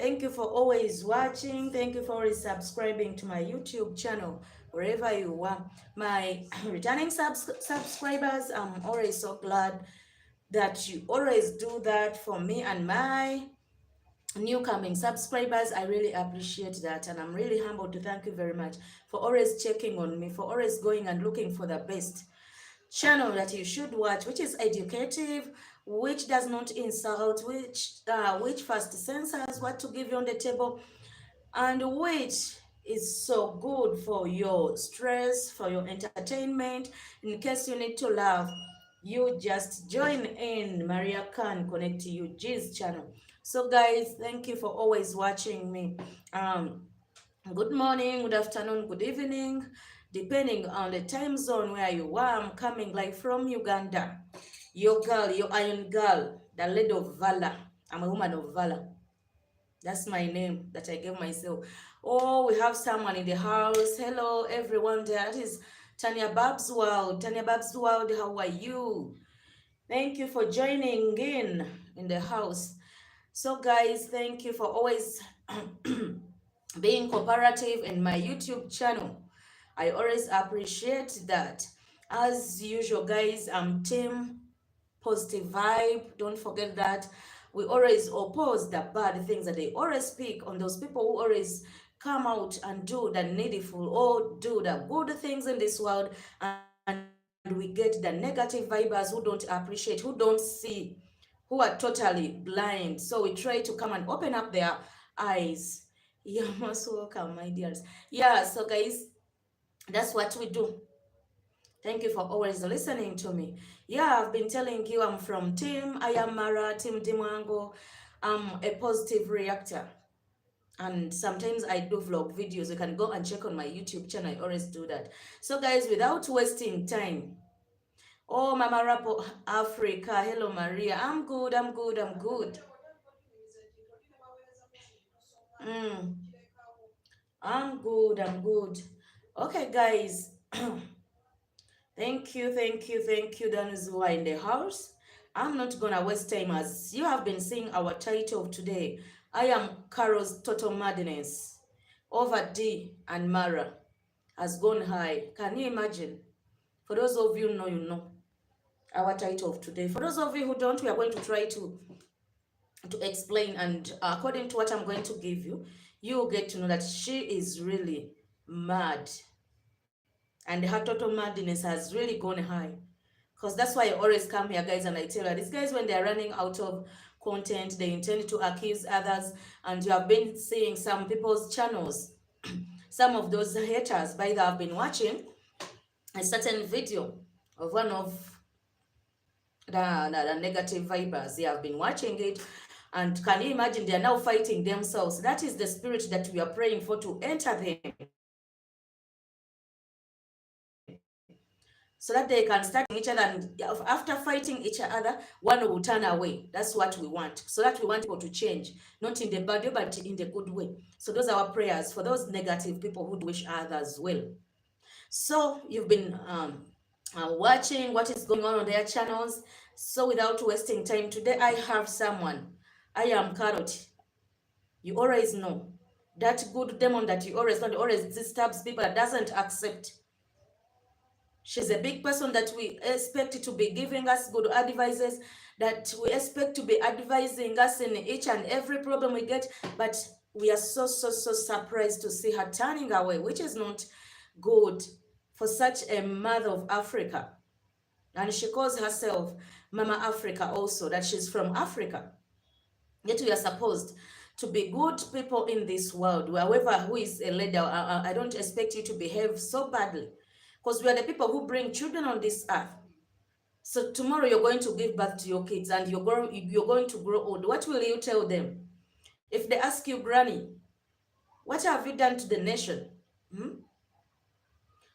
Thank you for always watching. Thank you for always subscribing to my YouTube channel, wherever you are. My returning subscribers, I'm always so glad that you always do that for me, and my new coming subscribers. I really appreciate that, and I'm really humbled to thank you very much for always checking on me, for always going and looking for the best channel that you should watch, which is educative, which does not insult, which first censors what to give you on the table, and which is so good for your stress, for your entertainment. In case you need to laugh, you just join in Maria Khan Connect to You G's channel. So guys, thank you for always watching me. Good morning, good afternoon, good evening, depending on the time zone where you are. I'm coming like from Uganda. Your girl, your iron girl, the lady of valor. I'm a woman of valor. That's my name that I gave myself. Oh, we have someone in the house. Hello, everyone there. That is Tanya Babs World. Tanya Babs World, how are you? Thank you for joining in the house. So guys, thank you for always being cooperative in my YouTube channel. I always appreciate that. As usual, guys, I'm team positive vibe. Don't forget that. We always oppose the bad things that they always speak on those people who always come out and do the needful or do the good things in this world, and we get the negative vibers who don't appreciate, who don't see, who are totally blind. So we try to come and open up their eyes. You're most welcome, my dears. Yeah, so guys, that's what we do. Thank you for always listening to me. Yeah, I've been telling you I'm from Team I am Mara, Team Mwango. I'm a positive reactor. And sometimes I do vlog videos. You can go and check on my YouTube channel. I always do that. So guys, without wasting time. Oh, Mama Rapo Africa. Hello, Maria. I'm good. I'm good. I'm good. Mm, I'm good. I'm good. Okay, guys. Thank you, Danu's who are in the house. I'm not gonna waste time as you have been seeing our title of today. I am Qarol's Total Madness. Over D and Mara has gone high. Can you imagine? For those of you know, you know our title of today. For those of you who don't, we are going to try to explain, and according to what I'm going to give you, you will get to know that she is really mad, and her total madness has really gone high. Because that's why I always come here, guys, and I tell you, these guys, when they're running out of content, they intend to accuse others. And you have been seeing some people's channels, some of those haters, by the have been watching a certain video of one of the negative vibers. They have been watching it. And can you imagine, they are now fighting themselves? That is the spirit that we are praying for to enter them, so that they can start each other, and after fighting each other, one will turn away. That's what we want. So that we want people to change, not in the bad way, but in the good way. So those are our prayers for those negative people who wish others well. So you've been watching what is going on their channels. So without wasting time, today I have someone. I am Qarol. You always know that good demon that you always disturbs people, that doesn't accept. She's a big person that we expect to be giving us good advices, that we expect to be advising us in each and every problem we get, but we are so surprised to see her turning away, which is not good for such a mother of Africa. And she calls herself Mama Africa also, that she's from Africa. Yet we are supposed to be good people in this world. Whoever who is a leader, I don't expect you to behave so badly, because we are the people who bring children on this earth. So tomorrow you're going to give birth to your kids, and you're going to grow old. What will you tell them? If they ask you, Granny, what have you done to the nation? Hmm?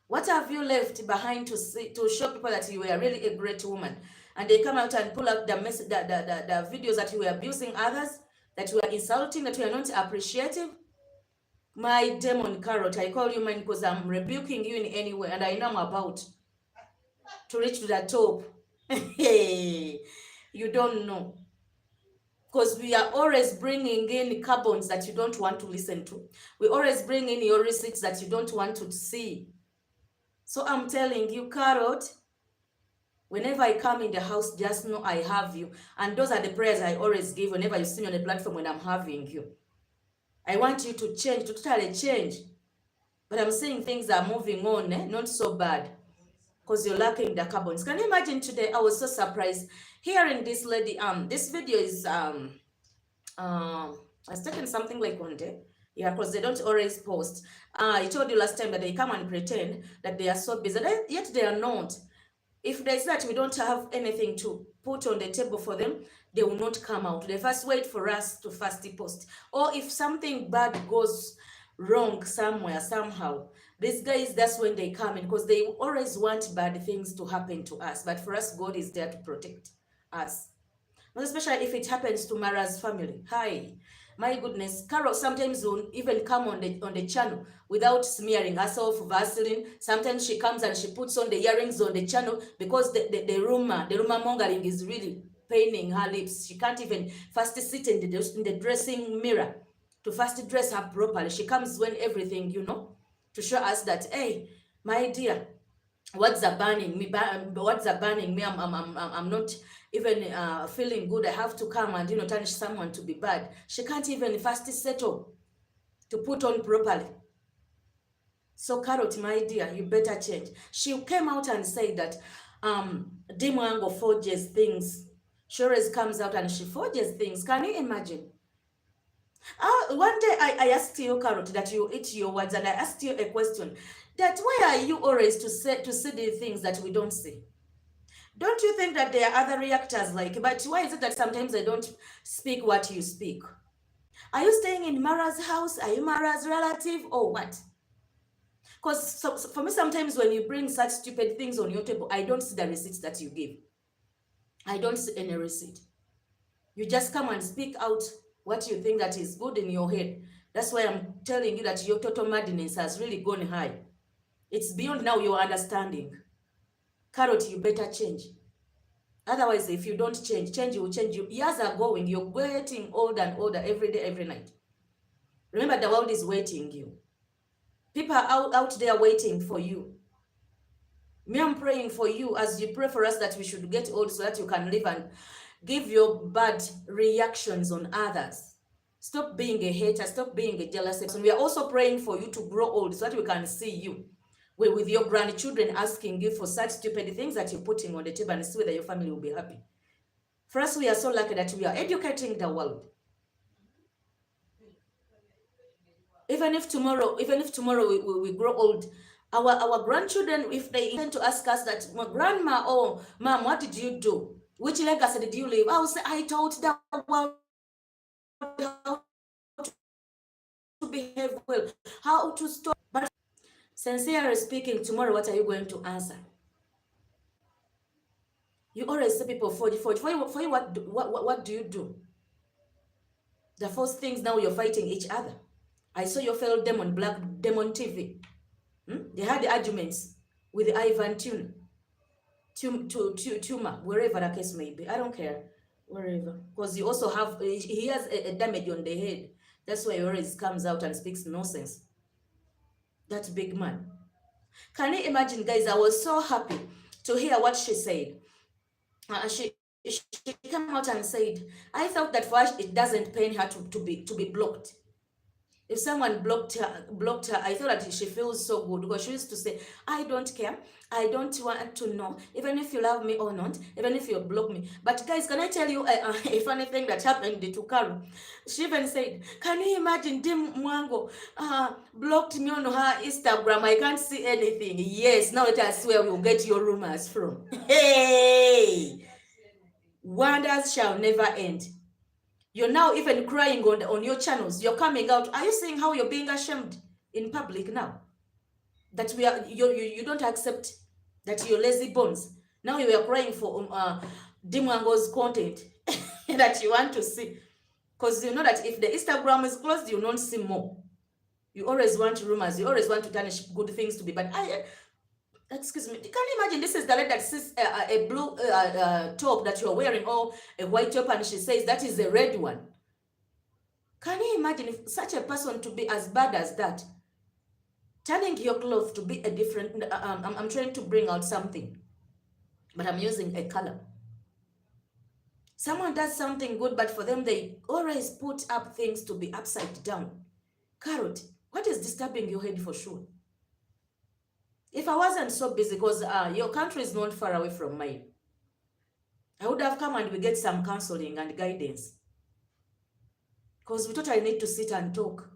What have you left behind to show people that you were really a great woman? And they come out and pull out the videos that you were abusing others, that you were insulting, that you are not appreciative. My demon Qarol, I call you mine because I'm rebuking you in any way, and I know I'm about to reach to the top. Hey, you don't know. Because we are always bringing in carbons that you don't want to listen to. We always bring in your receipts that you don't want to see. So I'm telling you, Qarol, whenever I come in the house, just know I have you. And those are the prayers I always give whenever you see me on the platform when I'm having you. I want you to change, to totally change. But I'm saying things are moving on, not so bad. Because you're lacking the carbons. Can you imagine today? I was so surprised hearing this lady. This video is I was taken something like one day. Yeah, because they don't always post. I told you last time that they come and pretend that they are so busy, yet they are not. If they say that we don't have anything to put on the table for them, they will not come out. They first wait for us to first post. Or if something bad goes wrong somewhere, somehow, these guys, that's when they come in, because they always want bad things to happen to us. But for us, God is there to protect us. Especially if it happens to Mara's family. Hi, my goodness. Qarol sometimes will even come on the channel without smearing herself Vaseline. Sometimes she comes and she puts on the earrings on the channel because the rumor mongering is really paining her lips. She can't even first sit in the dressing mirror to first dress her properly. She comes when everything, to show us that, hey, my dear, what's are burning me? What's are burning me? I'm not even feeling good. I have to come and tarnish someone to be bad. She can't even first settle to put on properly. So Qarol, my dear, you better change. She came out and said that Mwango forges things. She always comes out and she forges things. Can you imagine? One day I asked you, Qarol, that you eat your words, and I asked you a question. That why are you always to see the things that we don't see? Don't you think that there are other reactors like, but why is it that sometimes they don't speak what you speak? Are you staying in Mara's house? Are you Mara's relative or what? Because so for me, sometimes when you bring such stupid things on your table, I don't see the receipts that you give. I don't see any receipt. You just come and speak out what you think that is good in your head. That's why I'm telling you that your total madness has really gone high. It's beyond now your understanding. Qarol, you better change. Otherwise, if you don't change, change will change you. Years are going, you're getting older and older every day, every night. Remember, the world is waiting you. People are out there waiting for you. Me, I'm praying for you as you pray for us that we should get old so that you can live and give your bad reactions on others. Stop being a hater, stop being a jealous person. We are also praying for you to grow old so that we can see you with your grandchildren asking you for such stupid things that you're putting on the table and see whether your family will be happy. For us, we are so lucky that we are educating the world. Even if tomorrow we grow old, our grandchildren, if they intend to ask us that, well, grandma or mom, what did you do? Which legacy did you leave? I will say, I taught the world how to behave well, how to stop. But sincerely speaking, tomorrow, what are you going to answer? You always see people forge. For you, what do you do? The first things now you're fighting each other. I saw your fellow demon, Black Demon TV. They had arguments with Ivan Tumor, wherever the case may be. I don't care, wherever. Because you also have, he has a damage on the head. That's why he always comes out and speaks nonsense. That big man. Can you imagine, guys? I was so happy to hear what she said. She came out and said, I thought that for her, it doesn't pain her to be blocked. If someone blocked her, I thought that she feels so good because she used to say, I don't care. I don't want to know, even if you love me or not, even if you block me. But guys, can I tell you a funny thing that happened to Qarol? She even said, can you imagine Mwango blocked me on her Instagram? I can't see anything. Yes, now that's where we'll get your rumors from. Hey! Wonders shall never end. You're now even crying on your channels. You're coming out. Are you seeing how you're being ashamed in public now? That you don't accept that you're lazy bones. Now you are crying for Mwango's content that you want to see. Because you know that if the Instagram is closed, you don't see more. You always want rumors. You always want to tarnish good things to be bad. Excuse me. Can you imagine this is the lady that sees a blue top that you're wearing, or a white top, and she says that is a red one? Can you imagine if such a person to be as bad as that? Turning your cloth to be a different, I'm trying to bring out something, but I'm using a color. Someone does something good, but for them, they always put up things to be upside down. Qarol, what is disturbing your head for sure? If I wasn't so busy, because your country is not far away from mine, I would have come and we get some counseling and guidance. Because we thought I need to sit and talk.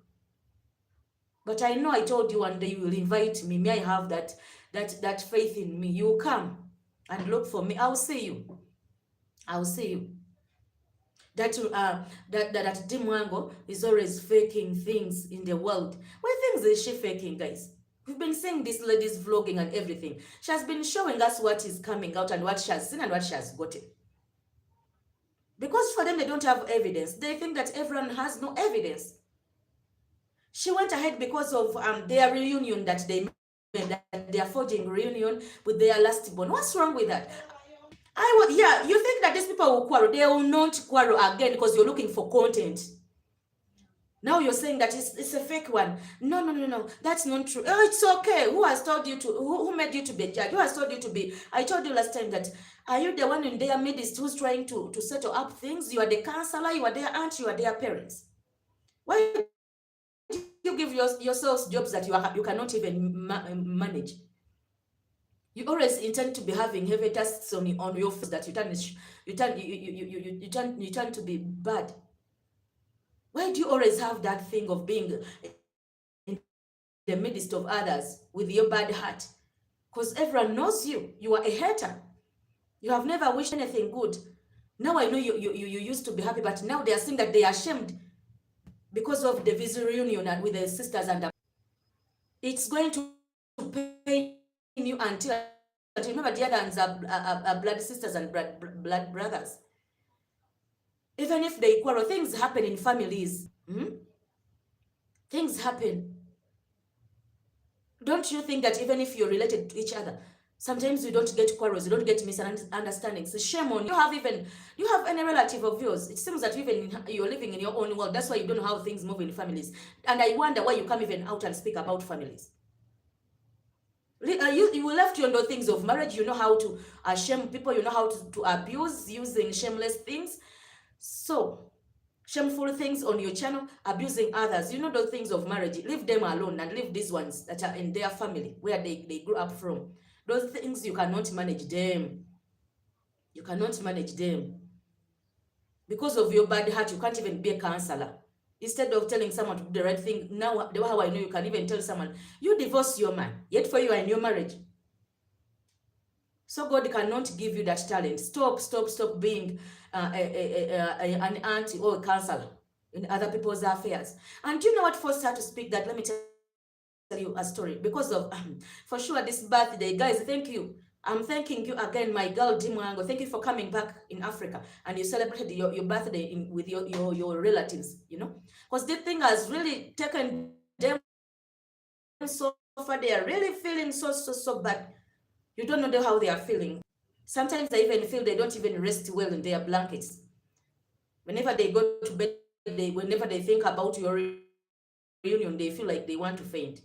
But I know I told you one day you will invite me. May I have that faith in me? You come and look for me. I'll see you. I'll see you. That Mwango is always faking things in the world. What things is she faking, guys? We've been seeing this lady's vlogging and everything. She has been showing us what is coming out and what she has seen and what she has gotten. Because for them, they don't have evidence. They think that everyone has no evidence. She went ahead because of their reunion that they made, that they are forging reunion with their last born. What's wrong with that? Yeah, you think that these people will quarrel. They will not quarrel again because you're looking for content. Now you're saying that it's a fake one. No. That's not true. Oh, it's okay. Who has told you to, who made you to be judge? Who has told you to be? I told you last time that, are you the one in their midst who's trying to settle up things? You are the counselor, you are their aunt, you are their parents. Why do you give yourselves jobs that you cannot even manage? You always intend to be having heavy tasks on your face that you turn to be bad. Why do you always have that thing of being in the midst of others with your bad heart? Because everyone knows you. You are a hater. You have never wished anything good. Now I know you used to be happy, but now they are saying that they are ashamed because of the visa reunion and with the sisters, and it's going to pain you until remember the others are blood sisters and blood brothers. Even if they quarrel, things happen in families. Things happen. Don't you think that even if you're related to each other, sometimes you don't get quarrels, you don't get misunderstandings? Shame on you. You have any relative of yours? It seems that even you're living in your own world. That's why you don't know how things move in families. And I wonder why you come even out and speak about families. You left you know things of marriage. You know how to shame people. You know how to abuse using shameless things. So, shameful things on your channel, abusing others. You know those things of marriage. Leave them alone and leave these ones that are in their family, where they grew up from. Those things, you cannot manage them. You cannot manage them. Because of your bad heart, you can't even be a counselor. Instead of telling someone to do the right thing, now how I know you can even tell someone, you divorce your man, yet for you are in your marriage. So God cannot give you that talent. Stop being an auntie or a counselor in other people's affairs. And do you know what forced her to speak that? Let me tell you a story. Because of, for sure, this birthday, guys, thank you. I'm thanking you again, my girl, Mwango. Thank you for coming back in Africa. And you celebrated your birthday with your relatives, you know. Because this thing has really taken them so far. They are really feeling so bad. You don't know how they are feeling. Sometimes they even feel they don't even rest well in their blankets. Whenever they go to bed, whenever they think about your reunion, they feel like they want to faint.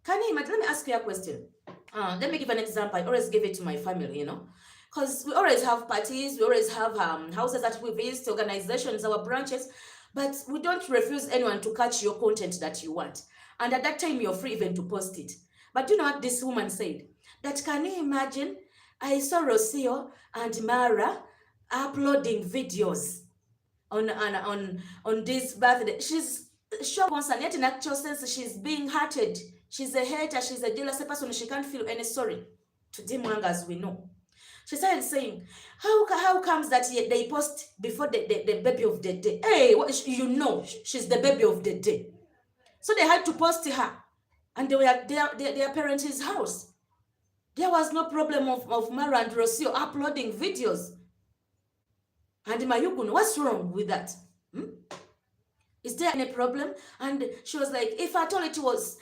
Can you imagine? Let me ask you a question. Let me give an example. I always give it to my family, you know, because we always have parties, we always have houses that we visit, organizations, our branches, but we don't refuse anyone to catch your content that you want. And at that time, you're free even to post it. But you know what this woman said? That, can you imagine? I saw Rocio and Mara uploading videos on this birthday. She's shocked, concerned, yet in actual sense, she's being hurted. She's a hater, she's a jealous person, she can't feel any sorry to Mwango, as we know. She started saying, how comes that they post before the baby of the day? Hey, you know, she's the baby of the day. So they had to post her. And they were at their parents' house. There was no problem of Mara and Rocio uploading videos. And Mayugun, what's wrong with that? Is there any problem? And she was like, if I told it was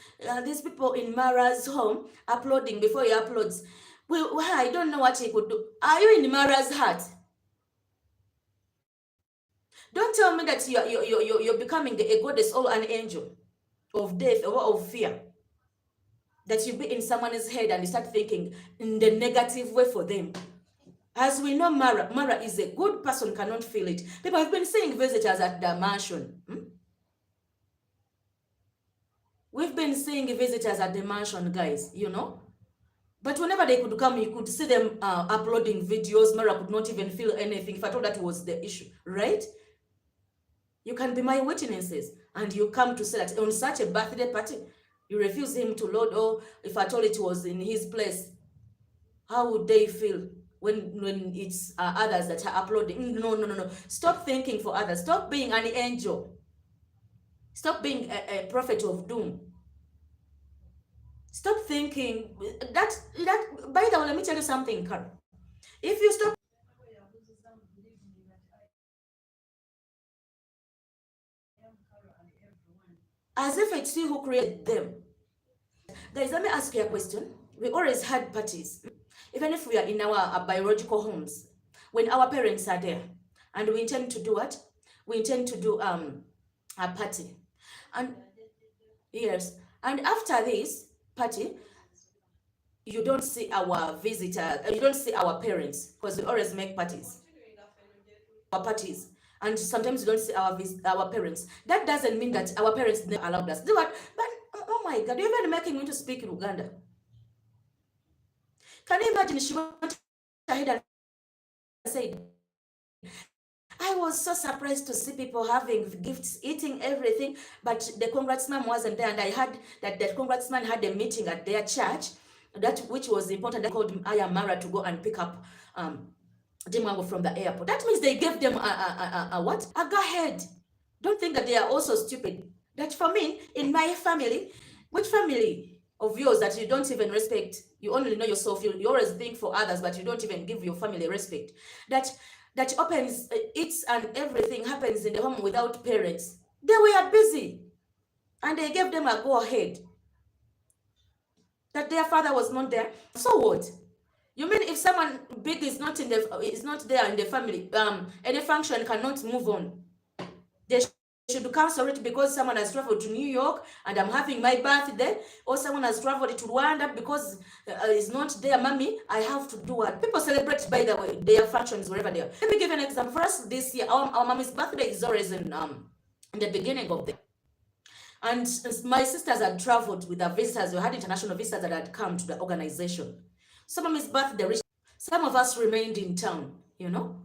these people in Mara's home uploading before he uploads, well, I don't know what he could do. Are you in Mara's heart? Don't tell me that you're becoming a goddess or an angel of death or of fear. That you be in someone's head and you start thinking in the negative way for them. As we know, Mara is a good person, cannot feel it. People have been seeing visitors at the mansion. We've been seeing visitors at the mansion, guys, you know. But whenever they could come, you could see them uploading videos. Mara could not even feel anything. If I thought that was the issue, right? You can be my witnesses. And you come to say that on such a birthday party, you refuse him to load. Or if I told it was in his place, how would they feel when it's others that are uploading? No. Stop thinking for others. Stop being an angel. Stop being a prophet of doom. Stop thinking that by the way, let me tell you something, Qarol. If you stop as if it's you who created them. Guys, let me ask you a question. We always had parties, even if we are in our biological homes, when our parents are there, and we intend to do what? We intend to do a party. And yes, and after this party, you don't see our visitors, you don't see our parents, because we always make parties. Our parties. And sometimes you don't see our parents. That doesn't mean that our parents never allowed us. Do what? But oh my God, you're even making me to speak in Uganda. Can you imagine she went ahead and said, I was so surprised to see people having gifts, eating everything, but the congressman wasn't there. And I heard that the congressman had a meeting at their church, that which was important. They called Aya Mara to go and pick up Mwango from the airport. That means they gave them a what? A go ahead. Don't think that they are also stupid. That for me, in my family, which family of yours that you don't even respect, you only know yourself, you always think for others, but you don't even give your family respect. That opens, eats and everything happens in the home without parents. They were busy. And they gave them a go ahead. That their father was not there. So what? You mean if someone big is not there in the family, any function cannot move on? They should cancel it because someone has traveled to New York and I'm having my birthday, or someone has traveled to Rwanda because it's not there, mommy. I have to do what? People celebrate, by the way, their functions wherever they are. Let me give an example. For us this year, our mommy's birthday is always in the beginning of the year. And my sisters had traveled with the visitors. We had international visitors that had come to the organization. So mommy's birthday, some of us remained in town, you know.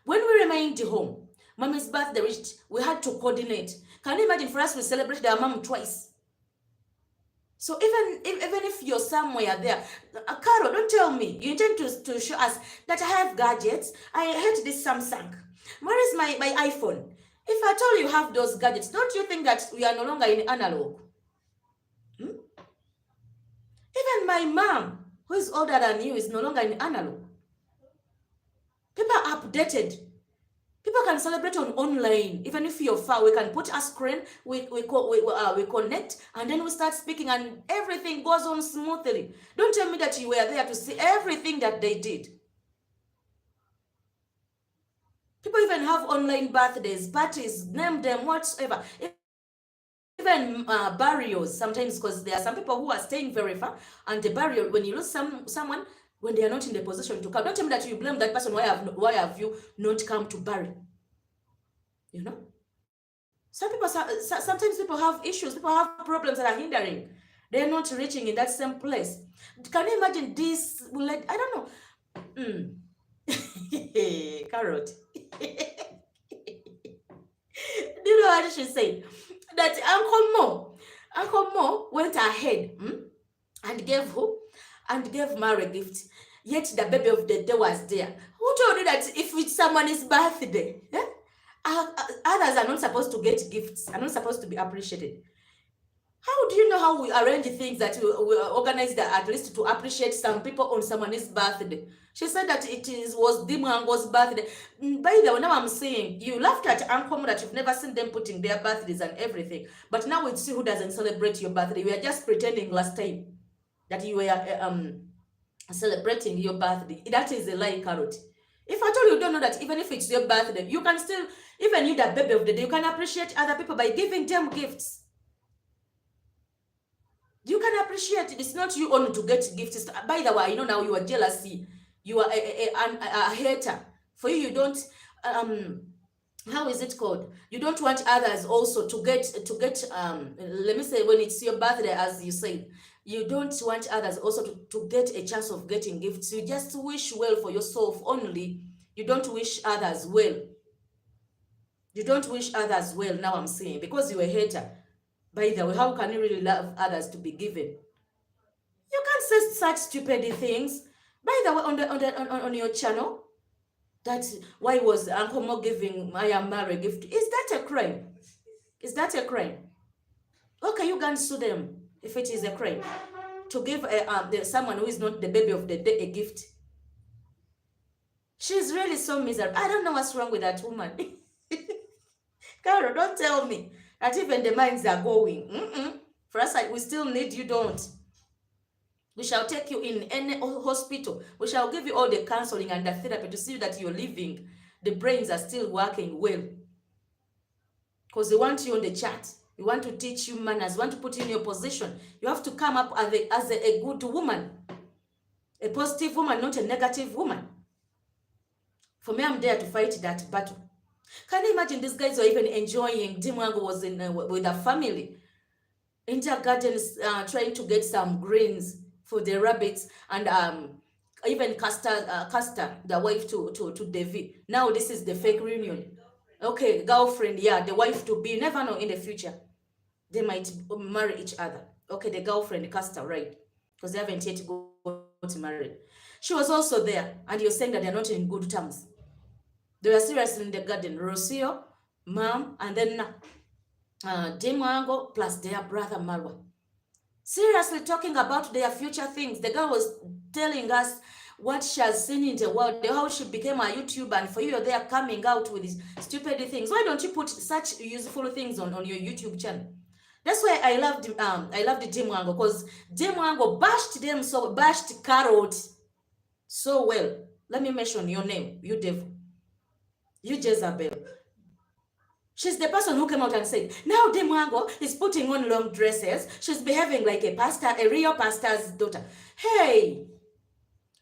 When we remained home, mommy's birthday reached, we had to coordinate. Can you imagine for us, we celebrated our mom twice? So even if you're somewhere there, Qarol, don't tell me, you intend to show us that I have gadgets. I hate this Samsung. Where is my iPhone? If I told you have those gadgets, don't you think that we are no longer in analog? Even my mom, who is older than you, is no longer in analog. People are updated. People can celebrate on online. Even if you're far, we can put a screen, we connect, and then we start speaking, and everything goes on smoothly. Don't tell me that you were there to see everything that they did. People even have online birthdays, parties, name them, whatsoever. Even burials sometimes, because there are some people who are staying very far, and the burial, when you lose someone, when they are not in the position to come, don't tell me that you blame that person. Why have you not come to bury? You know, sometimes people have issues, people have problems that are hindering. They're not reaching in that same place. Can you imagine this? I don't know. Carrot. Do you know what she said? That Uncle Mo went ahead and gave who? And gave Mary a gift. Yet the baby of the day was there. Who told you that if it's someone's birthday, others are not supposed to get gifts, are not supposed to be appreciated? How do you know how we arrange things that we organize that at least to appreciate some people on someone's birthday? She said that was Mwango's birthday. By the way, now I'm saying, you laughed at Uncle that you've never seen them putting their birthdays and everything. But now we see who doesn't celebrate your birthday. We are just pretending last time that you were celebrating your birthday. That is a lie, Carrot. If at all you don't know that even if it's your birthday, you can still, even you, the baby of the day, you can appreciate other people by giving them gifts. You can appreciate it. It's not you only to get gifts. By the way, now you are jealousy. You are a hater. For you, you don't, how is it called? You don't want others also to get, let me say, when it's your birthday, as you say, you don't want others also to get a chance of getting gifts. You just wish well for yourself only. You don't wish others well. You don't wish others well, now I'm saying, because you're a hater. By the way, how can you really love others to be given? You can't say such stupid things. By the way, on your channel, that why was Uncle Mo giving Maya Mara a gift? Is that a crime? Is that a crime? Okay, you can sue them if it is a crime to give someone who is not the baby of the day a gift. She's really so miserable. I don't know what's wrong with that woman. Qarol, don't tell me that even the minds are going. For us, we still need you, don't. We shall take you in any hospital. We shall give you all the counseling and the therapy to see that you're living. The brains are still working well. Because they want you on the chat. We want to teach you manners. We want to put you in your position. You have to come up as a good woman. A positive woman, not a negative woman. For me, I'm there to fight that battle. Can you imagine these guys were even enjoying? Mwango was in with a family. In their gardens, trying to get some greens for the rabbits, and even Castor, the wife to Devi. Now this is the fake reunion. Okay, girlfriend, yeah, the wife to be. You never know in the future. They might marry each other. Okay, the girlfriend, Castor, right? Because they haven't yet got married. She was also there, and you're saying that they're not in good terms. They were seriously in the garden. Rocio, mom, and then Mwango plus their brother Marwa. Seriously talking about their future things. The girl was telling us what she has seen in the world, how she became a YouTuber, and for you, they are coming out with these stupid things. Why don't you put such useful things on your YouTube channel? That's why I loved Mwango, because Mwango bashed Qarol so well. Let me mention your name, you devil, you Jezebel. She's the person who came out and said, now Mwango is putting on long dresses. She's behaving like a pastor, a real pastor's daughter. Hey,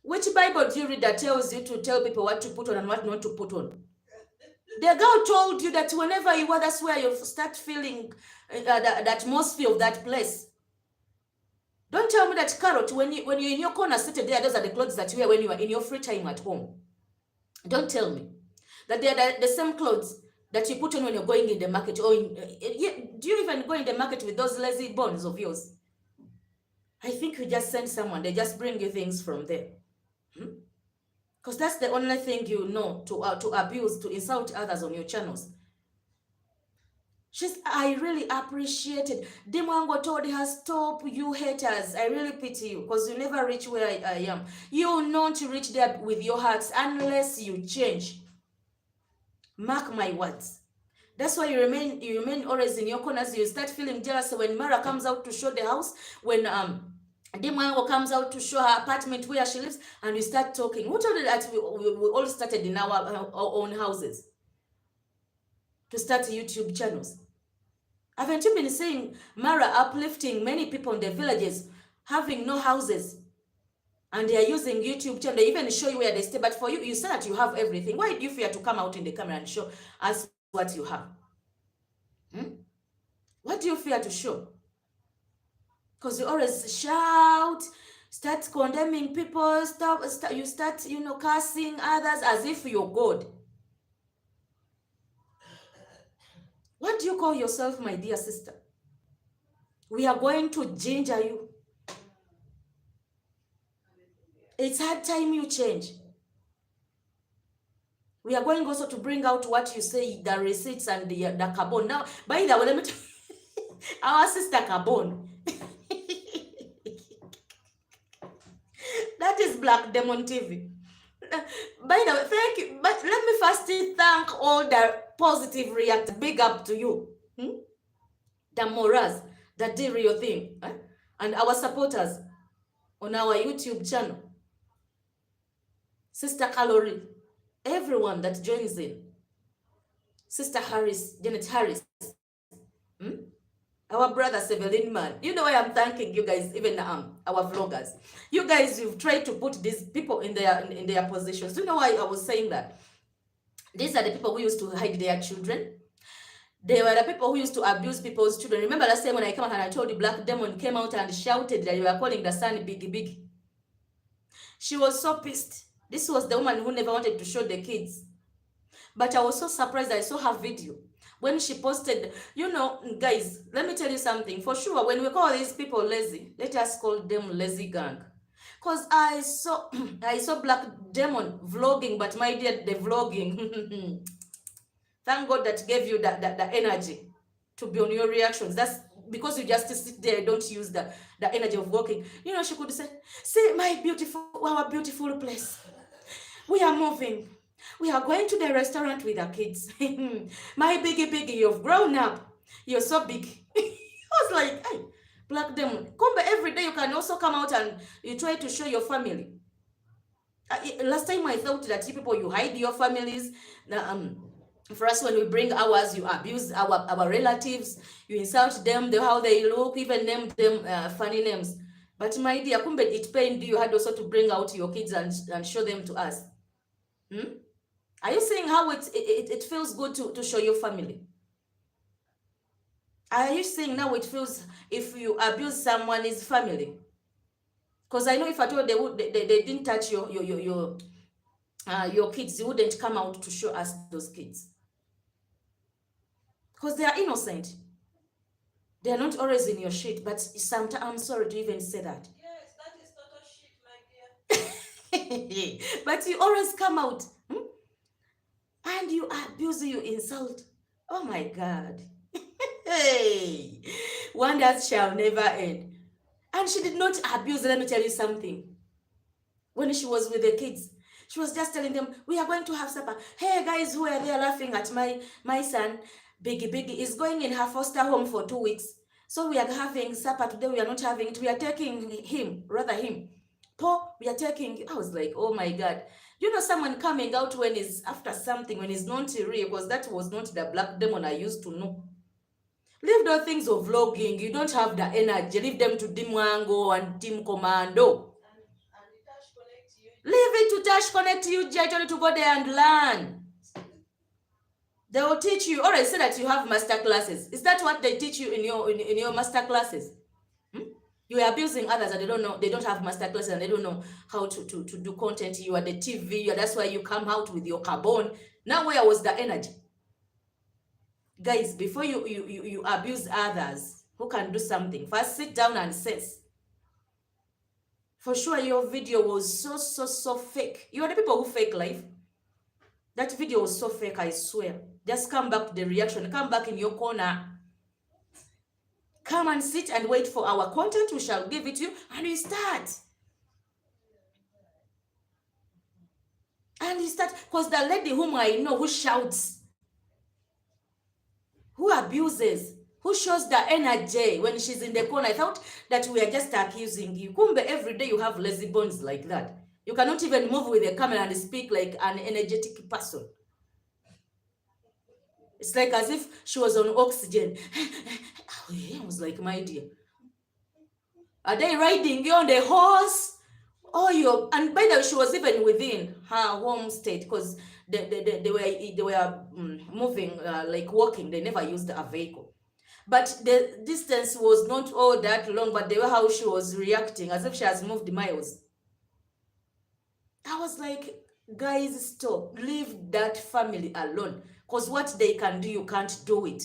which Bible do you read that tells you to tell people what to put on and what not to put on? The girl told you that whenever you are, that's where you start feeling the atmosphere of that place. Don't tell me that, Qarol, when you're in your corner seated there, those are the clothes that you wear when you are in your free time at home. Don't tell me that they are the same clothes that you put on when you're going in the market. Or do you even go in the market with those lazy bones of yours? I think you just send someone. They just bring you things from there. Because that's the only thing you know, to abuse, to insult others on your channels. I really appreciated. Mwango told her, stop, you haters. I really pity you, because you never reach where I am. You will not reach there with your hearts unless you change. Mark my words. That's why you remain always in your corners. You start feeling jealous when Mara comes out to show the house, when Mwango comes out to show her apartment where she lives, and we start talking. Who told you that we all started in our own houses to start YouTube channels? Haven't you been seeing Mara uplifting many people in the villages having no houses? And they are using YouTube channel. They even show you where they stay. But for you, you say that you have everything. Why do you fear to come out in the camera and show us what you have? What do you fear to show? Because you always shout, start condemning people, you start, cursing others as if you're God. What do you call yourself, my dear sister? We are going to ginger you. It's hard time you change. We are going also to bring out what you say, the receipts and the carbon. Now, by the way, let me tell you, our sister Carbon. That is Black Demon TV. By the way, thank you. But let me first thank all the positive react. Big up to you. The Moras that did real thing. And our supporters on our YouTube channel. Sister Qarol, everyone that joins in. Sister Harris, Janet Harris. Our brother Sevelin Man. You know why I'm thanking you guys, even our vloggers. You guys, you've tried to put these people in their positions. Do you know why I was saying that? These are the people who used to hide their children. They were the people who used to abuse people's children. Remember last time when I came out and I told you Black Demon came out and shouted that you were calling the son Biggie Biggie. She was so pissed. This was the woman who never wanted to show the kids. But I was so surprised I saw her video. When she posted, you know, guys, let me tell you something. For sure, when we call these people lazy, let us call them lazy gang. Because I saw Black Demon vlogging, but my dear, the vlogging. Thank God that gave you that energy to be on your reactions. That's because you just sit there, don't use the energy of walking. You know, she could say, see our beautiful place. We are moving. We are going to the restaurant with our kids. My biggie, you've grown up. You're so big. I was like, hey, Black Demon, come back every day. You can also come out and you try to show your family. Last time I thought that you people, you hide your families. For us, when we bring ours, you abuse our relatives. You insult them, how they look, even name them funny names. But my dear, kumbe it pained you had also to bring out your kids and show them to us. Are you seeing how it feels good to show your family? Are you seeing now it feels if you abuse someone's family? Because I know if at all they didn't touch your kids, they wouldn't come out to show us those kids. Because they are innocent. They are not always in your shit, but sometimes I'm sorry to even say that. Yes, that is total shit, my dear. But you always come out. And you abuse, you insult. Oh my God. Hey, wonders shall never end. And she did not abuse, let me tell you something. When she was with the kids, she was just telling them, we are going to have supper. Hey guys who are there laughing at my son, Biggie is going in her foster home for 2 weeks. So we are having supper today. We are not having it. We are taking him. Paul, we are taking. I was like, oh my God. You know, someone coming out when is after something, when it's not real, because that was not the Black Demon I used to know. Leave those things of vlogging. You don't have the energy. Leave them to Mwango and Team Commando. Leave it to Touch Connect you, Jay, to go there and learn. They will teach you. Already said that you have master classes. Is that what they teach you in your master classes? You are abusing others and they don't know, they don't have master classes and they don't know how to do content. You are the TV, that's why you come out with your carbon. Now where was the energy? Guys, before you abuse others who can do something, first sit down and assess. For sure your video was so fake. You are the people who fake life. That video was so fake, I swear. Just come back to the reaction. Come back in your corner. Come and sit and wait for our content. We shall give it to you. And you start. And you start. Because the lady whom I know who shouts, who abuses, who shows the energy when she's in the corner, I thought that we are just accusing you. Kumbe, every day you have lazy bones like that. You cannot even move with the camera and speak like an energetic person. It's like as if she was on oxygen. I was like, my dear, are they riding you on the horse? Oh, and by the way, she was even within her home state because they were moving like walking. They never used a vehicle, but the distance was not all that long. But the way how she was reacting, as if she has moved miles. I was like, guys, stop. Leave that family alone. Because what they can do, you can't do it.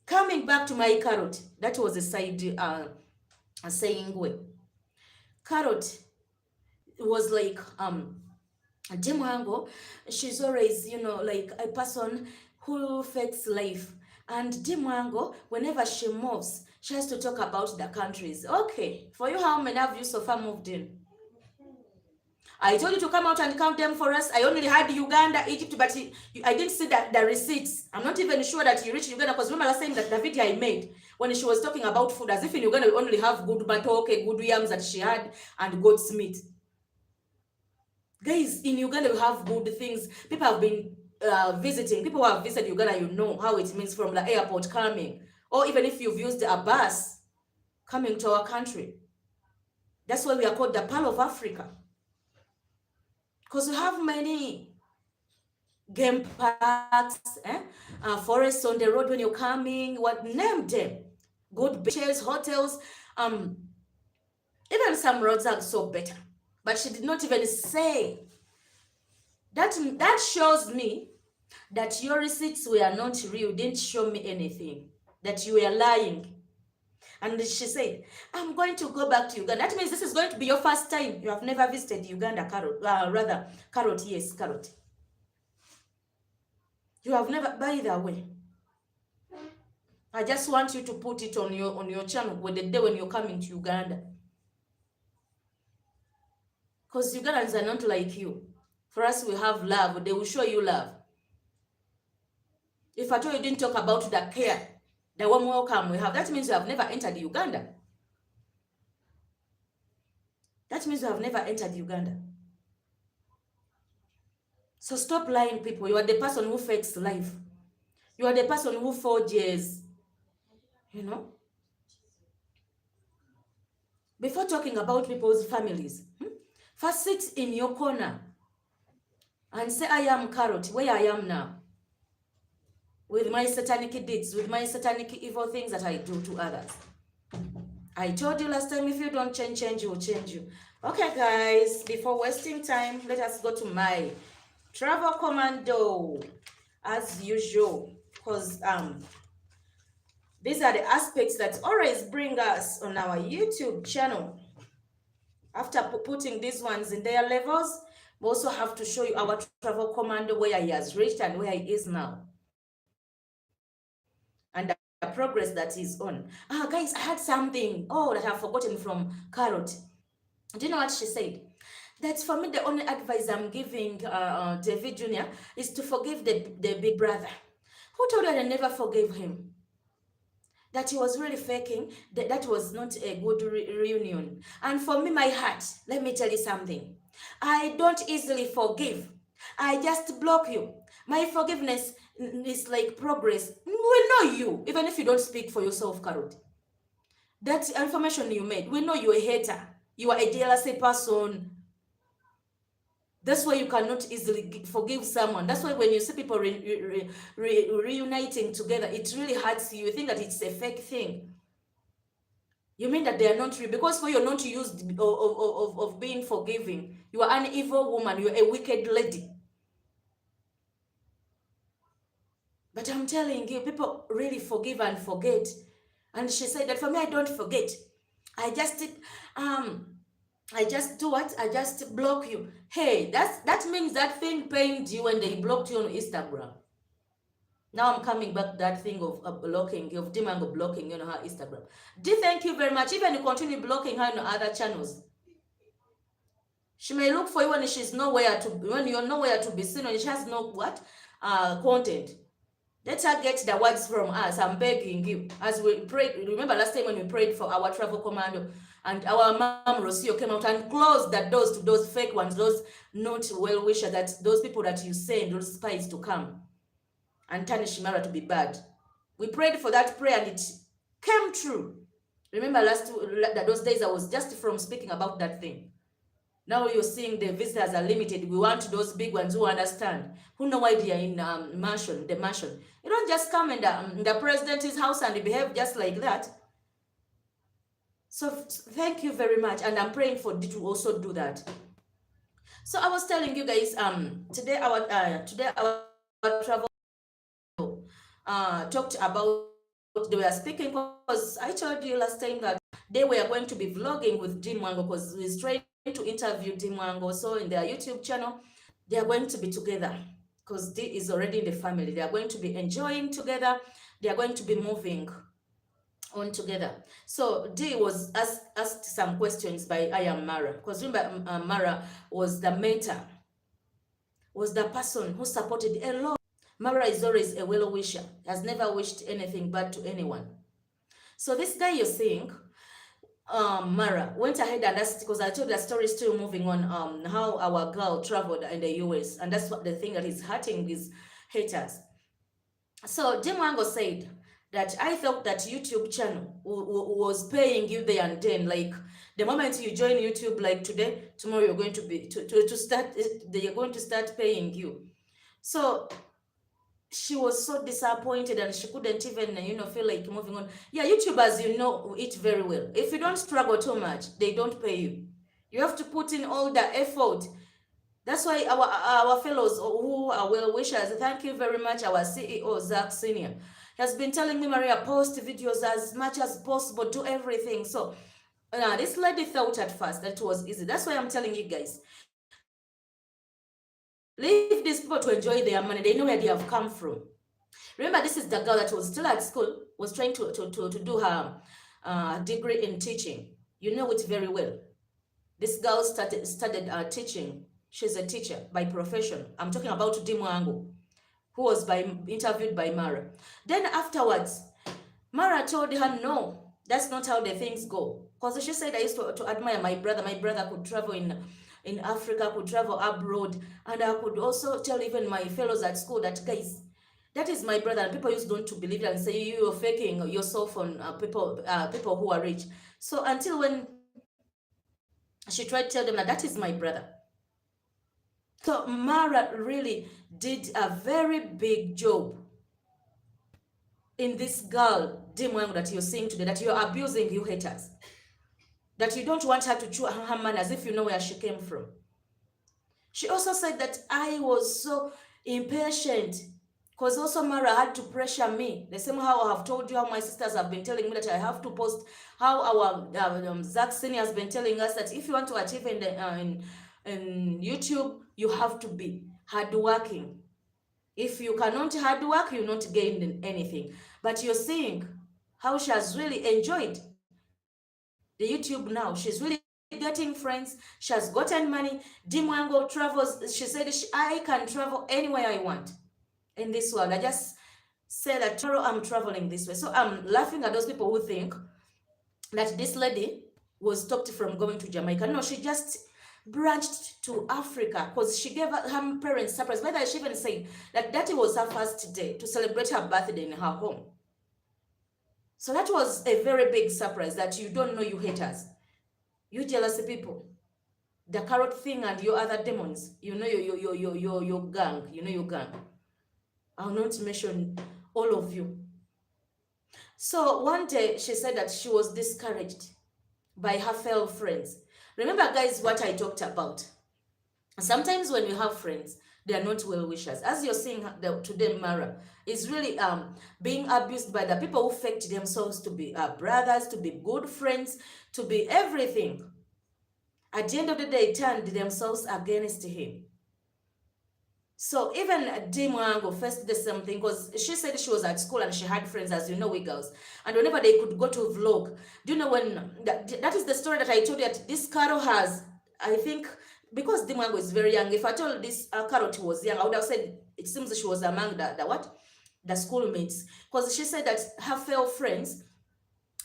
Coming back to my Qarol, that was a side saying way. Qarol was like Mwango, she's always, like a person who fakes life. And Mwango, whenever she moves, she has to talk about the countries. Okay, for you, how many have you so far moved in? I told you to come out and count them for us. I only had Uganda, Egypt, but I didn't see the receipts. I'm not even sure that you reached Uganda, because remember last time that the video I made when she was talking about food, as if in Uganda we only have good matoke, good yams that she had, and goat's meat. Guys, in Uganda we have good things. People have been visiting. People who have visited Uganda, you know how it means from the airport coming, or even if you've used a bus coming to our country. That's why we are called the Pearl of Africa. Because we have many game parks, forests on the road when you're coming, name them. Good beaches, hotels, even some roads are so better. But she did not even say. That shows me that your receipts were not real. You didn't show me anything. That you were lying. And she said, I'm going to go back to Uganda. That means this is going to be your first time. You have never visited Uganda, Qarol. Qarol, yes, Qarol. You have never, by the way. I just want you to put it on your channel with the day when you're coming to Uganda. Because Ugandans are not like you. For us, we have love. They will show you love. If at all you didn't talk about the care, the warm welcome we have, that means you have never entered Uganda. That means you have never entered Uganda. So stop lying, people. You are the person who fakes life. You are the person who forges, you know. Before talking about people's families, first sit in your corner and say, I am Qarol, where I am now. With my satanic deeds, with my satanic evil things that I do to others. I told you last time, if you don't change, change will change you. Okay, guys, before wasting time, let us go to my travel commando, as usual, because these are the aspects that always bring us on our YouTube channel. After putting these ones in their levels, we also have to show you our travel commando, where he has reached and where he is now. And the progress that he's on. Guys, I had something, that I've forgotten from Qarol. Do you know what she said? That for me, the only advice I'm giving David Jr. is to forgive the big brother. Who told her I never forgave him? That he was really faking, that was not a good reunion. And for me, my heart, let me tell you something. I don't easily forgive. I just block you. My forgiveness is like progress. We know you, even if you don't speak for yourself, Qarol. That information you made, we know you're a hater. You are a jealous person. That's why you cannot easily forgive someone. That's why when you see people reuniting together, it really hurts you. You think that it's a fake thing. You mean that they are not real, because for you're not used of being forgiving. You are an evil woman. You're a wicked lady. But I'm telling you, people really forgive and forget. And she said that for me, I don't forget. I just do what? I just block you. Hey, that means that thing pained you when they blocked you on Instagram. Now I'm coming back to that thing of blocking, of Mwango blocking, her Instagram. Thank you very much. Even you continue blocking her on other channels. She may look for you when you're nowhere to be seen, when she has no content. Let her get the words from us. I'm begging you. As we prayed, remember last time when we prayed for our travel commando, and our mom Rocio came out and closed the doors to those fake ones, those not well-wishers, those people that you send, those spies to come and turn Shimara to be bad. We prayed for that prayer and it came true. Remember those days I was just from speaking about that thing. Now you're seeing the visitors are limited. We want those big ones who understand, who know why they are in the mansion. You don't just come in the president's house and behave just like that. So thank you very much, and I'm praying for you to also do that. So I was telling you guys, today our travel talked about, they were speaking, because I told you last time that they were going to be vlogging with Mwango, because he's trying to interview Mwango. So in their YouTube channel, they are going to be together, because D is already in the family. They are going to be enjoying together. They are going to be moving on together. So D was asked some questions by I am Mara, because remember Mara was the mentor, was the person who supported a lot. Mara is always a well wisher, has never wished anything bad to anyone. So this guy you're seeing, Mara went ahead and asked, because I told the story still moving on, how our girl traveled in the US, and that's what the thing that is hurting these haters. So Mwango said that I thought that YouTube channel was paying you there and then, like the moment you join YouTube, like today, tomorrow you're going to be to start, they're going to start paying you. So she was so disappointed and she couldn't even feel like moving on. Yeah, YouTubers, it very well. If you don't struggle too much, they don't pay you. You have to put in all the effort. That's why our fellows who are well wishers, thank you very much. Our CEO Zach Senior has been telling me, Maria, post videos as much as possible, do everything. So this lady thought at first that it was easy. That's why I'm telling you guys, leave these people to enjoy their money. They know where they have come from. Remember, this is the girl that was still at school, was trying to do her degree in teaching. You know it very well. This girl started teaching. She's a teacher by profession. I'm talking about Mwango, who was interviewed by Mara. Then afterwards, Mara told her, no, that's not how the things go. Because she said, I used to admire my brother. My brother could travel in Africa, could travel abroad. And I could also tell even my fellows at school that, guys, that is my brother. And people used not to believe it and say, you're faking yourself on people who are rich. So until when she tried to tell them that is my brother. So Mara really did a very big job in this girl, Mwango, that you're seeing today, that you're abusing, you haters. That you don't want her to chew her man as if you know where she came from. She also said that I was so impatient because also Mara had to pressure me. The same how I have told you how my sisters have been telling me that I have to post, how our Zach Senior has been telling us that if you want to achieve in YouTube, you have to be hardworking. If you cannot hard work, you're not gaining anything. But you're seeing how she has really enjoyed the YouTube now. She's really getting friends. She has gotten money. Mwango travels. She said, I can travel anywhere I want in this world. I just say that tomorrow I'm traveling this way. So I'm laughing at those people who think that this lady was stopped from going to Jamaica. No, she just branched to Africa because she gave her parents surprise. By the way, she even said that was her first day to celebrate her birthday in her home. So that was a very big surprise that you don't know, you haters, you jealous people, the Qarol thing and your other demons. You know your gang. You know your gang. I'll not mention all of you. So one day she said that she was discouraged by her fellow friends. Remember, guys, what I talked about. Sometimes when you have friends, they are not well wishers. As you're seeing today, Mara is really being abused by the people who faked themselves to be brothers, to be good friends, to be everything. At the end of the day, turned themselves against him. So even Mwango first did something because she said she was at school and she had friends, as you know, we girls. And whenever they could go to vlog, do you know when that is the story that I told you that this Qarol has, I think, because Mwango is very young. If I told this Qarol she was young, I would have said it seems she was among the schoolmates. Because she said that her fellow friends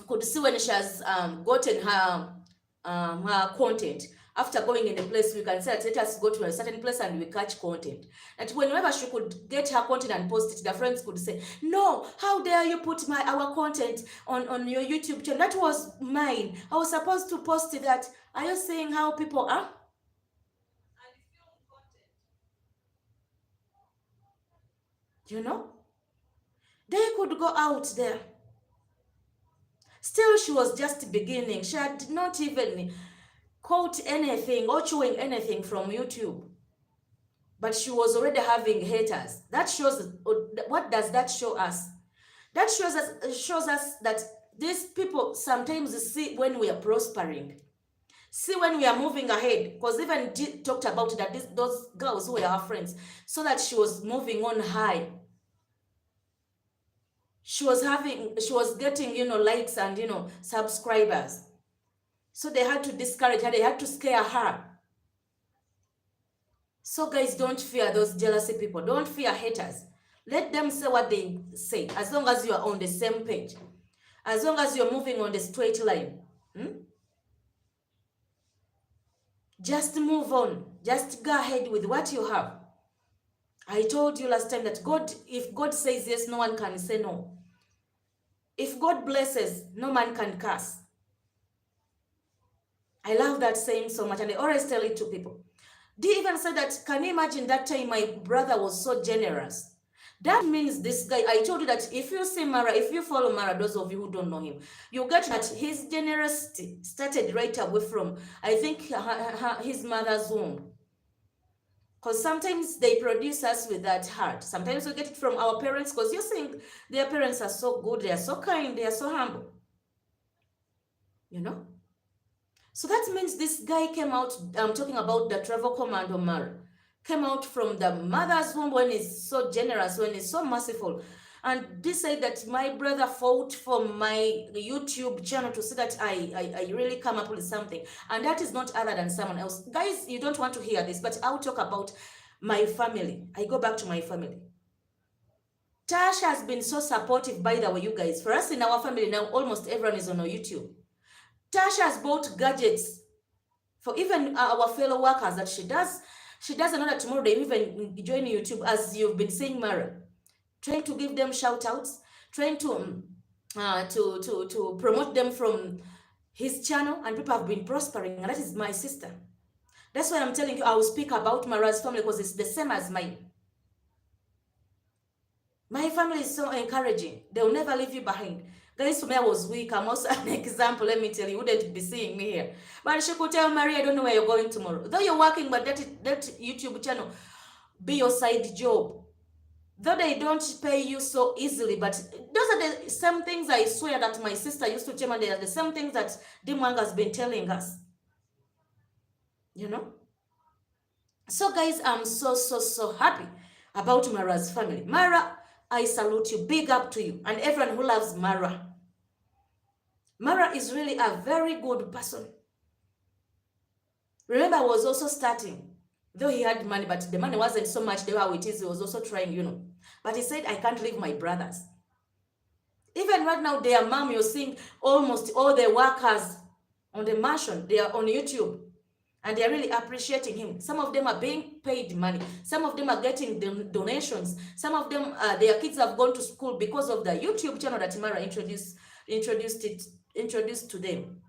could see when she has gotten her content. After going in a place, we can say, let us go to a certain place and we catch content. And whenever she could get her content and post it, the friends could say, no, how dare you put our content on your YouTube channel? That was mine. I was supposed to post that. Are you seeing how people are? You know? They could go out there. Still, she was just beginning. She had not even caught anything or chewing anything from YouTube. But she was already having haters. That shows, what does that show us? That shows us that these people sometimes see when we are prospering. See when we are moving ahead. Because even talked about that those girls who were her friends, so that she was moving on high. she was getting, likes and, subscribers. So they had to discourage her, they had to scare her. So guys, don't fear those jealousy people. Don't fear haters. Let them say what they say, as long as you are on the same page. As long as you're moving on the straight line. Just move on. Just go ahead with what you have. I told you last time that if God says yes, no one can say no. If God blesses, no man can curse. I love that saying so much, and I always tell it to people. They even said that, can you imagine that time my brother was so generous? That means this guy, I told you that if you see Mara, if you follow Mara, those of you who don't know him, you get that his generosity started right away from, I think, his mother's womb. Because sometimes they produce us with that heart. Sometimes we get it from our parents, because you think their parents are so good, they are so kind, they are so humble. So that means this guy came out, I'm talking about the travel commando Mara, came out from the mother's womb when he's so generous, when he's so merciful. And decide that my brother fought for my YouTube channel to see that I really come up with something. And that is not other than someone else. Guys, you don't want to hear this, but I'll talk about my family. I go back to my family. Tasha has been so supportive, by the way, you guys. For us in our family now, almost everyone is on our YouTube. Tasha has bought gadgets for even our fellow workers that she does. She does another tomorrow, they even join YouTube, as you've been saying, Mara. Trying to give them shout outs, trying to promote them from his channel, and people have been prospering, and that is my sister. That's why I'm telling you, I will speak about Mara's family, because it's the same as mine. My family is so encouraging. They'll never leave you behind. Guys, for me, I was weak. I'm also an example. Let me tell you, you wouldn't be seeing me here. But she could tell Maria, I don't know where you're going tomorrow. Though you're working, but that YouTube channel be your side job. Though they don't pay you so easily, but those are the same things I swear that my sister used to tell me. They are the same things that Mwango has been telling us. So guys, I'm so happy about Mara's family. Mara, I salute you. Big up to you. And everyone who loves Mara. Mara is really a very good person. Remember, I was also starting. Though he had money, but the money wasn't so much the way it is. He was also trying, But he said, I can't leave my brothers. Even right now, their mom, you're seeing almost all the workers on the mansion, they are on YouTube. And they're really appreciating him. Some of them are being paid money. Some of them are getting donations. Some of them, their kids have gone to school because of the YouTube channel that Mara introduced to them.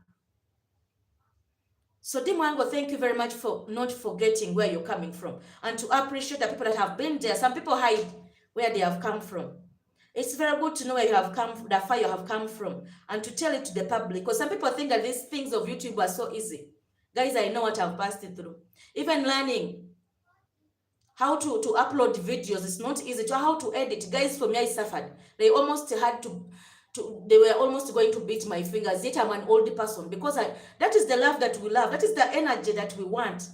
So Mwango, thank you very much for not forgetting where you're coming from, and to appreciate the people that have been there. Some people hide where they have come from. It's very good to know where you have come from, the fire you have come from, and to tell it to the public, because some people think that these things of YouTube are so easy. Guys, I know what I've passed through. Even learning how to upload videos is not easy. To how to edit, guys, for me, I suffered. They almost had they were almost going to beat my fingers, yet I'm an old person, because that is the love that we love. That is the energy that we want.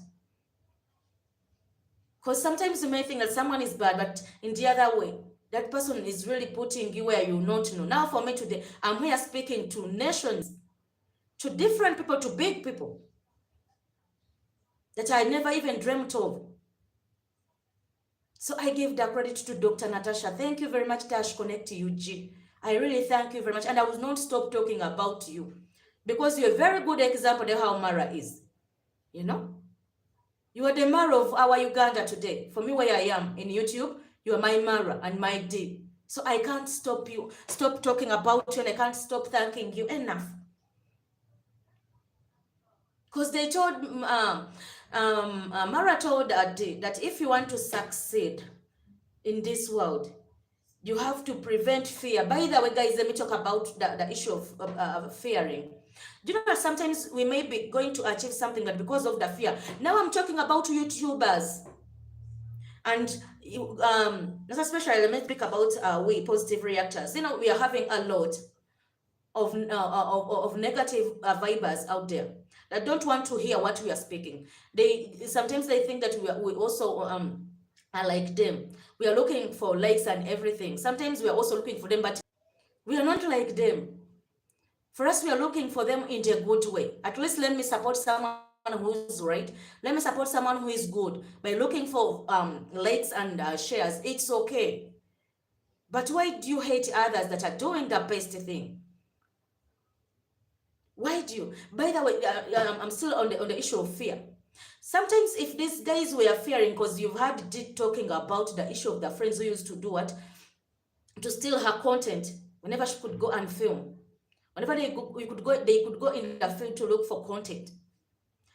Because sometimes you may think that someone is bad, but in the other way, that person is really putting you where you not know. Now for me today, I'm here speaking to nations, to different people, to big people that I never even dreamt of. So I give the credit to Dr. Natasha. Thank you very much, Tash Connect UG. I really thank you very much. And I will not stop talking about you, because you're a very good example of how Mara is. You are the Mara of our Uganda today. For me, where I am in YouTube, you are my Mara and my D. So I can't stop talking about you, and I can't stop thanking you enough. Because they told, Mara told Adi that if you want to succeed in this world, you have to prevent fear. By the way, guys, let me talk about the issue of fearing. Do you know that sometimes we may be going to achieve something, but because of the fear. Now I'm talking about YouTubers. And especially, let me speak about we positive reactors. We are having a lot of negative vibers out there that don't want to hear what we are speaking. Sometimes they think that we also are like them. We are looking for likes and everything. Sometimes we are also looking for them, but We are not like them. For us, we are looking for them in a good way. At least let me support someone who's right. Let me support someone who is good by looking for likes and shares. It's okay. But why do you hate others that are doing the best thing? Why do you? By the way, I'm still on the issue of fear. Sometimes if these guys were fearing, because you've heard Dee talking about the issue of the friends who used to do what? To steal her content whenever she could go and film. Whenever they could go in the field to look for content.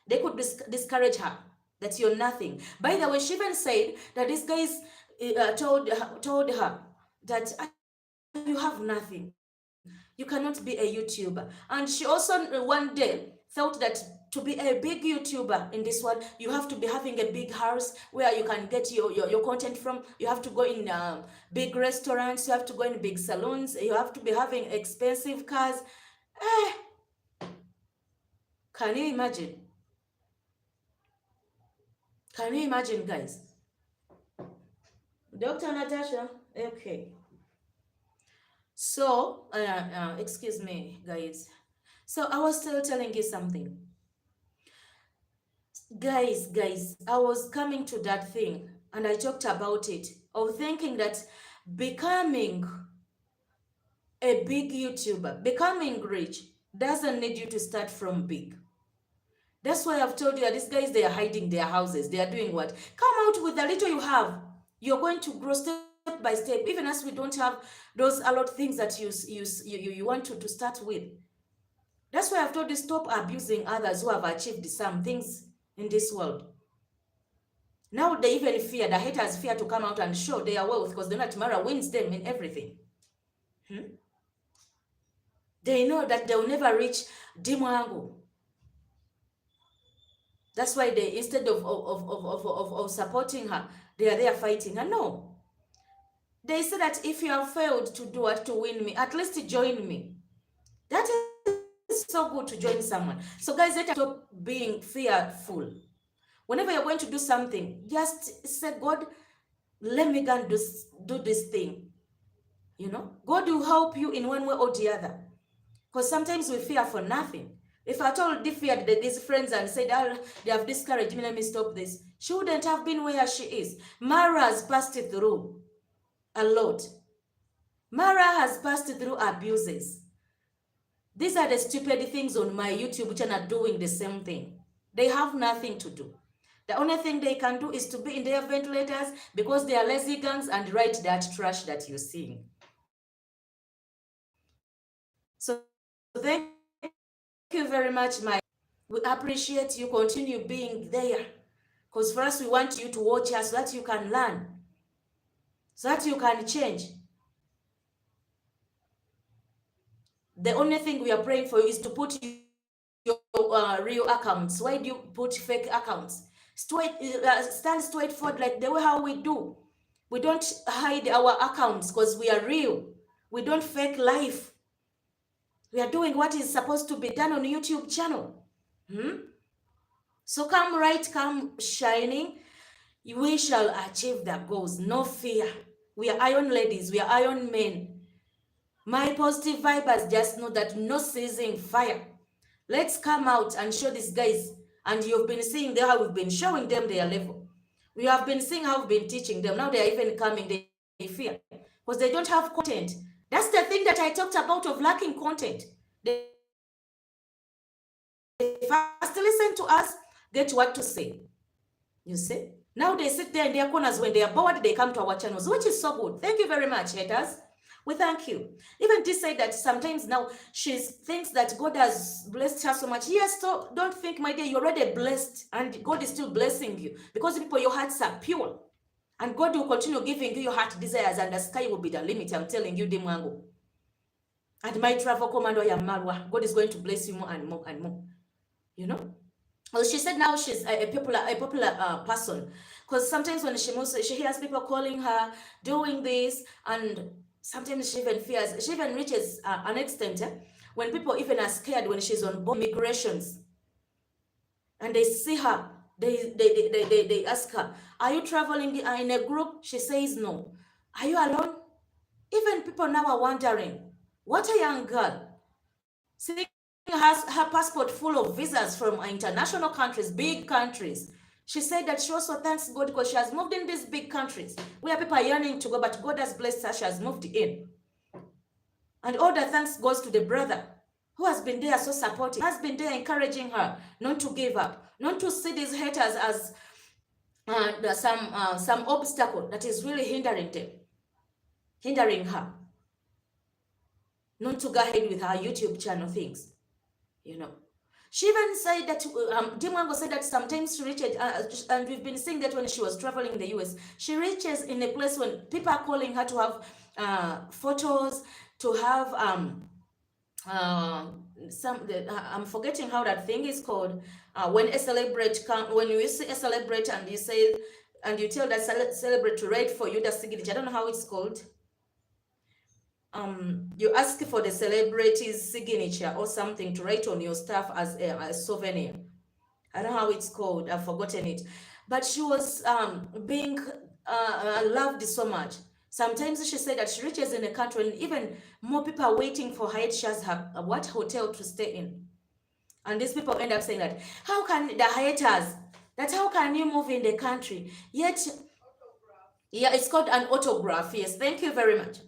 They could discourage her that you're nothing. By the way, she even said that these guys told her that you have nothing. You cannot be a YouTuber. And she also one day felt that to be a big YouTuber in this world, you have to be having a big house where you can get your content from. You have to go in big restaurants. You have to go in big salons. You have to be having expensive cars. Eh, can you imagine? Can you imagine, guys? Dr. Natasha, okay. So, excuse me, guys. So I was still telling you something. Guys, I was coming to that thing and I talked about it, of thinking that becoming a big YouTuber, becoming rich, doesn't need you to start from big. That's why I've told you that these guys, they are hiding their houses. They are doing what? Come out with the little you have. You're going to grow step by step, even as we don't have those a lot of things that you want to start with. That's why I've told you, stop abusing others who have achieved some things in this world. Now they even fear, the haters fear to come out and show their wealth because they know that tomorrow wins them in everything. They know that they'll never reach Mwango. That's why they, instead of supporting her, they are there fighting her. No. They say that if you have failed to do what to win me, at least join me. That is so good to join someone. So guys, let us stop being fearful. Whenever you're going to do something, just say, God, let me go and do this thing. You know, God will help you in one way or the other. Because sometimes we fear for nothing. If I told feared these friends and said, oh, they have discouraged me, let me stop this, she wouldn't have been where she is. Mara has passed through a lot. Mara has passed through abuses. These are the stupid things on my YouTube channel doing the same thing. They have nothing to do. The only thing they can do is to be in their ventilators because they are lazy gangs and write that trash that you're seeing. So thank you very much, we appreciate you. Continue being there. Because for us, we want you to watch us so that you can learn, so that you can change. The only thing we are praying for you is to put your real accounts. Why do you put fake accounts? Stand straight forward like the way how we do. We don't hide our accounts because we are real. We don't fake life. We are doing what is supposed to be done on YouTube channel. So come right, come shining. We shall achieve the goals. No fear. We are iron ladies. We are iron men. My positive vibers just know that no ceasing fire. Let's come out and show these guys. And you've been seeing how we've been showing them their level. We have been seeing how we've been teaching them. Now they are even coming. They fear because they don't have content. That's the thing that I talked about of lacking content. They first listen to us, get what to say. You see? Now they sit there in their corners. When they are bored, they come to our channels, which is so good. Thank you very much, haters. We thank you. Even this said that sometimes now she thinks that God has blessed her so much. Yes, so don't think, my dear, you're already blessed and God is still blessing you because people, your hearts are pure. And God will continue giving you your heart desires and the sky will be the limit. I'm telling you, Mwango. And my travel commando, marwa. God is going to bless you more and more and more. You know? Well, she said now she's a popular person because sometimes when she moves, she hears people calling her, doing this, and sometimes she even fears. She even reaches an extent when people even are scared when she's on board migrations, and they see her. They ask her, "Are you traveling in a group?" She says no. Are you alone? Even people now are wondering, What a young girl. Seeing her passport full of visas from international countries, big countries. She said that she also thanks God because she has moved in these big countries where people are yearning to go, but God has blessed her. She has moved in. And all the thanks goes to the brother who has been there so supportive, has been there encouraging her not to give up, not to see these haters as some obstacle that is really hindering her, not to go ahead with her YouTube channel things, you know. She even said that Mwango said that sometimes she reaches, and we've been seeing that when she was traveling in the US, she reaches in a place when people are calling her to have photos, to have uh, I'm forgetting how that thing is called. When a celebrate come, when you see a celebrate and you say, and you tell that celebrate to write for you the signature. I don't know how it's called. You ask for the celebrity's signature or something to write on your stuff as a souvenir. I don't know how it's called. I've forgotten it. But she was being loved so much. Sometimes she said that she reaches in a country and even more people are waiting for her. She has her what hotel to stay in. And these people end up saying that, how can the haters, that how can you move in the country? Yet, Autograph. yeah, it's called an autograph. Yes, thank you very much.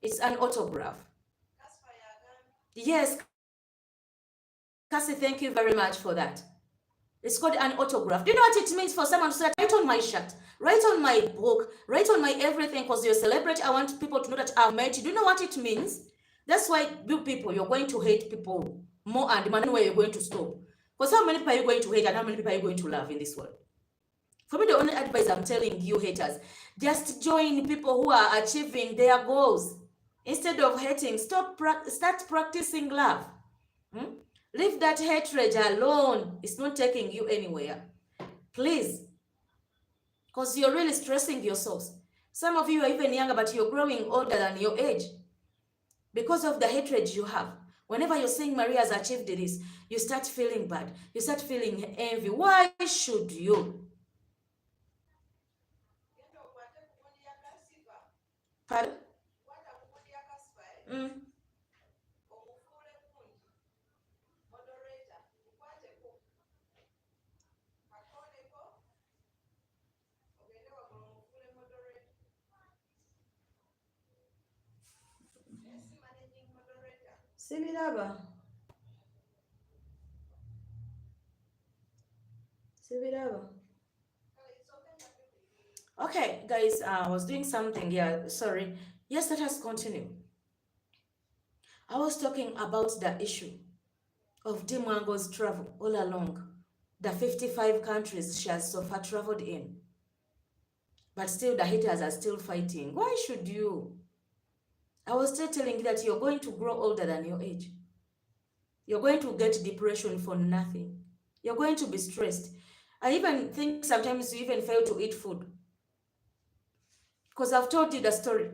It's an autograph. That's why I Yes, Cassie, thank you very much for that. It's called an autograph. Do you know what it means for someone to say, write on my shirt, write on my book, write on my everything because you're a celebrity. I want people to know that I've met you. Do you know what it means? That's why you people, you're going to hate people more and demand where you're going to stop. Because how many people are you going to hate and how many people are you going to love in this world? For me, the only advice I'm telling you haters, just join people who are achieving their goals. Instead of hating, start practicing love. Hmm? Leave that hatred alone. It's not taking you anywhere. Please. Because you're really stressing yourselves. Some of you are even younger, but you're growing older than your age because of the hatred you have. Whenever you're saying Maria has achieved this, you start feeling bad. You start feeling envy. Why should you? Yendo kwate kukundi yakasiva. Pardon? Wata kukundi yakasiva. Mm. Omufule kundi. Moderator. Ukwate ku. Akone ko. Ogende wakola omufule moderator. Yes, managing moderator. Sibiraba. Sibiraba. It's okay, Nakuti. Okay, guys, I was doing something here. Sorry. Yes, let us continue. I was talking about the issue of Mwango's travel all along, the 55 countries she has so far traveled in. But still, the haters are still fighting. Why should you? I was still telling you that you're going to grow older than your age. You're going to get depression for nothing. You're going to be stressed. I even think sometimes you even fail to eat food. Because I've told you the story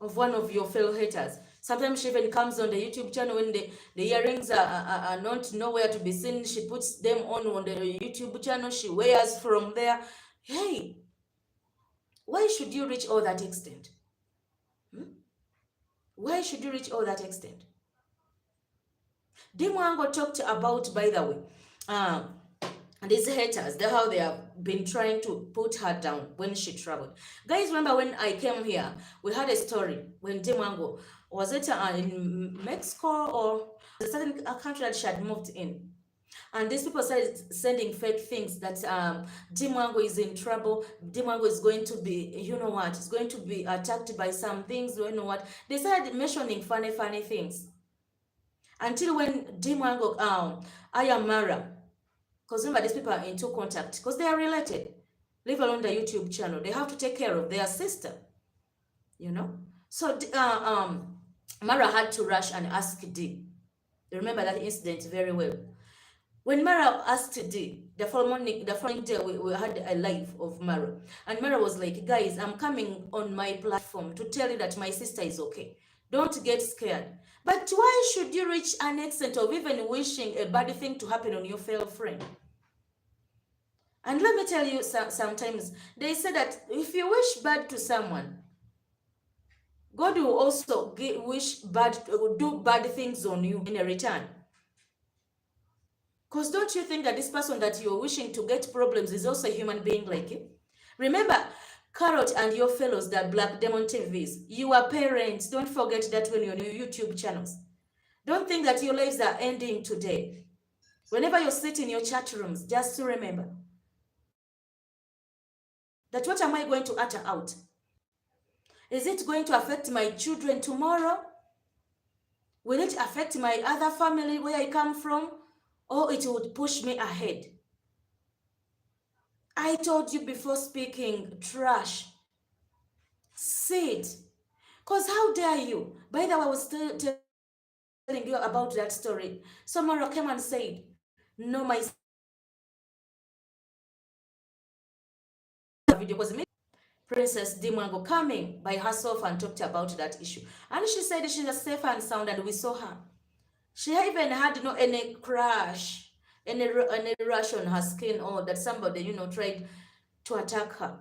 of one of your fellow haters. Sometimes she even comes on the YouTube channel when the earrings are not nowhere to be seen. She puts them on the YouTube channel. She wears from there. Hey, why should you reach all that extent? Why should you reach all that extent? Mwango talked about, by the way, these haters, how they have been trying to put her down when she traveled. Guys, remember when I came here, we had a story when Mwango, was it in Mexico or a certain country that she had moved in? And these people started sending fake things that Mwango is in trouble. Mwango is going to be, you know what, is going to be attacked by some things, you know what. They started mentioning funny things. Until when Mwango, I am Mara, because remember, these people are into contact because they are related. Leave alone the YouTube channel. They have to take care of their sister, you know. So Mara had to rush and ask D. You remember that incident very well. When Mara asked D, the following day, we had a live of Mara. And Mara was like, guys, I'm coming on my platform to tell you that my sister is okay. Don't get scared. But why should you reach an extent of even wishing a bad thing to happen on your fellow friend? And let me tell you, sometimes they say that if you wish bad to someone, God will also do bad things on you in a return. Because don't you think that this person that you're wishing to get problems is also a human being like you? Remember, Qarol and your fellows that Black Demon TVs, you are parents. Don't forget that when you're on your YouTube channels. Don't think that your lives are ending today. Whenever you sit in your chat rooms, just to remember that what am I going to utter out? Is it going to affect my children tomorrow? Will it affect my other family where I come from? Or it would push me ahead? I told you before speaking trash. Sit. Because how dare you? By the way, I was still telling you about that story. Someone came and said, no, my video was me. Princess Mwango coming by herself and talked about that issue. And she said she's safe and sound, and we saw her. She even had any crash, any rash on her skin, or that somebody, tried to attack her.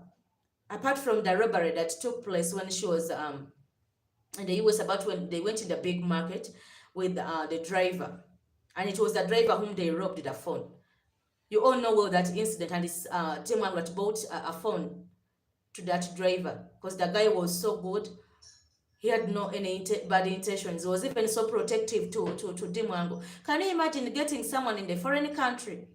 Apart from the robbery that took place when she was in the US, about when they went in the big market with the driver. And it was the driver whom they robbed the phone. You all know well that incident, and it's Tim Margaret bought a phone to that driver because the guy was so good. He had no any bad intentions. He was even so protective to Mwango. Can you imagine getting someone in the foreign country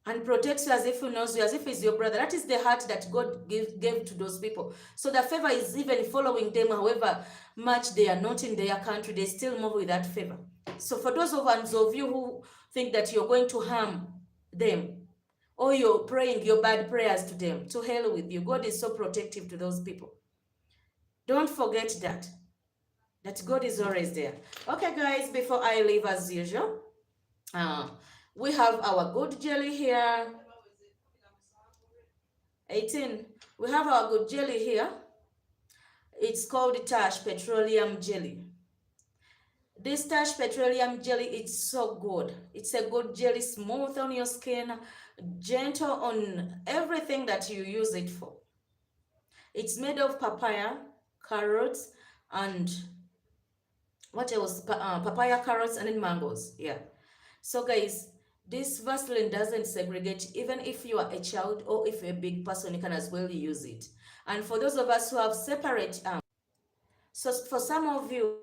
and protects you as if he knows you, as if he's your brother? That is the heart that God gave to those people. So the favor is even following them, however much they are not in their country, they still move with that favor. So for those of you who think that you're going to harm them, or you're praying your bad prayers to them, to hell with you. God is so protective to those people. Don't forget that God is always there. Okay, guys, before I leave, as usual, we have our good jelly here. 18. We have our good jelly here. It's called Tash Petroleum Jelly. This Tash Petroleum Jelly, it's so good. It's a good jelly, smooth on your skin, gentle on everything that you use it for. It's made of papaya, carrots, and what else? Papaya, carrots, and then mangoes. Yeah. So guys, this Vaseline doesn't segregate. Even if you are a child or if you're a big person, you can as well use it. And for those of us who have separate, so for some of you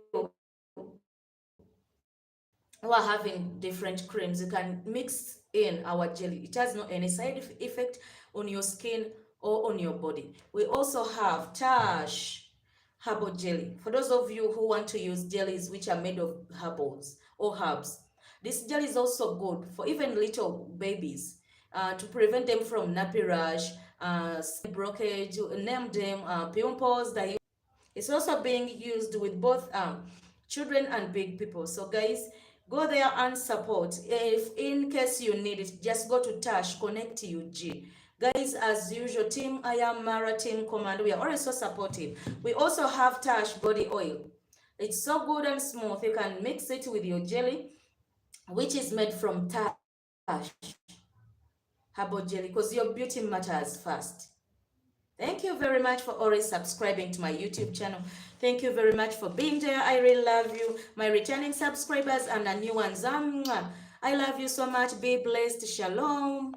who are having different creams, you can mix in our jelly. It has no any side effect on your skin or on your body. We also have Tash herbal jelly. For those of you who want to use jellies which are made of herbals or herbs, this jelly is also good for even little babies to prevent them from nappy rash, blockage, name them, pimples. It's also being used with both children and big people. So guys, go there and support. If in case you need it, just go to Tash Connect UG. Guys, as usual, Team I am Mara, Team Command, we are always so supportive. We also have Tash body oil. It's so good and smooth. You can mix it with your jelly, which is made from Tash herbal jelly, because your beauty matters first. Thank you very much for always subscribing to my YouTube channel. Thank you very much for being there. I really love you. My returning subscribers and the new ones. I love you so much. Be blessed. Shalom.